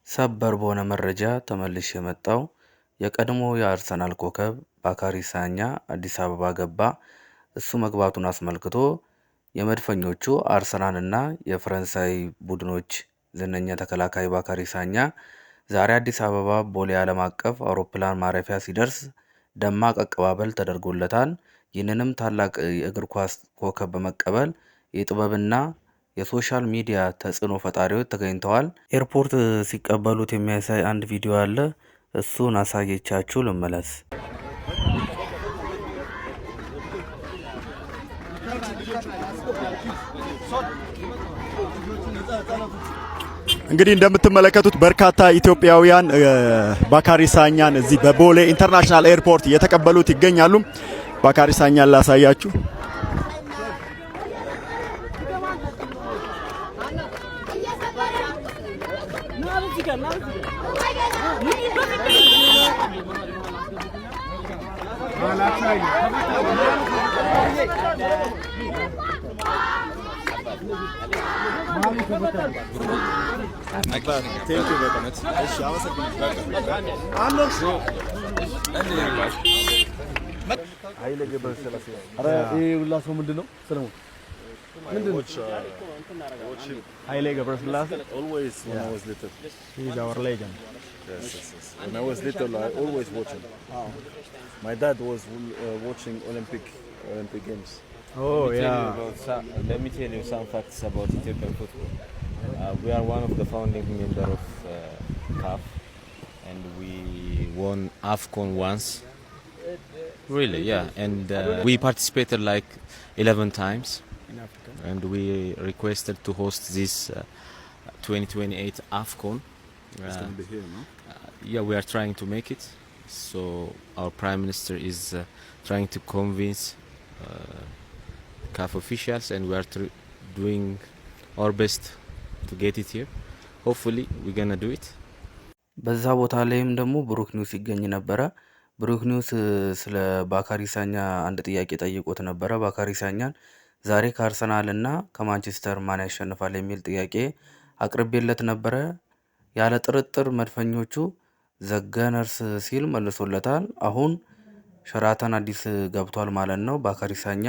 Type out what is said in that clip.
ሰበር በሆነ መረጃ ተመልሼ የመጣው የቀድሞ የአርሰናል ኮከብ ባካሪ ሳኛ አዲስ አበባ ገባ። እሱ መግባቱን አስመልክቶ የመድፈኞቹ አርሰናል እና የፈረንሳይ ቡድኖች ዝነኛ ተከላካይ ባካሪ ሳኛ ዛሬ አዲስ አበባ ቦሌ ዓለም አቀፍ አውሮፕላን ማረፊያ ሲደርስ ደማቅ አቀባበል ተደርጎለታል። ይህንንም ታላቅ የእግር ኳስ ኮከብ በመቀበል የጥበብና የሶሻል ሚዲያ ተጽዕኖ ፈጣሪዎች ተገኝተዋል። ኤርፖርት ሲቀበሉት የሚያሳይ አንድ ቪዲዮ አለ። እሱን አሳየቻችሁ ልመለስ። እንግዲህ እንደምትመለከቱት በርካታ ኢትዮጵያውያን ባካሪ ሳኛን እዚህ በቦሌ ኢንተርናሽናል ኤርፖርት እየተቀበሉት ይገኛሉ። ባካሪ ሳኛን ላሳያችሁ። Haile Gebrselassie. Always when I was little. He's our legend. Yes. When I was little, I always watched him. My dad was watching Olympic Games. Oh yeah. Let me tell you some facts about Ethiopian football. We are one of the founding members of CAF, and we won AFCON once. Really, yeah. And we participated like 11 times. In Africa. And we requested to host this 2028 AFCON. It's going to be here, no? Yeah, we are trying to make it. So our Prime Minister is trying to convince CAF officials, and we are doing our best to get it here. Hopefully we're going to do it. በዛ ቦታ ላይም ደግሞ ብሩክ ኒውስ ይገኝ ነበረ። ብሩክ ኒውስ ስለ ባካሪ ሳኛ አንድ ጥያቄ ጠይቆት ነበረ። ባካሪ ሳኛን ዛሬ ከአርሰናል እና ከማንቸስተር ማን ያሸንፋል የሚል ጥያቄ አቅርቤለት ነበረ። ያለ ጥርጥር መድፈኞቹ ዘገነርስ ሲል መልሶለታል። አሁን ሸራተን አዲስ ገብቷል ማለት ነው ባካሪ ሳኛ።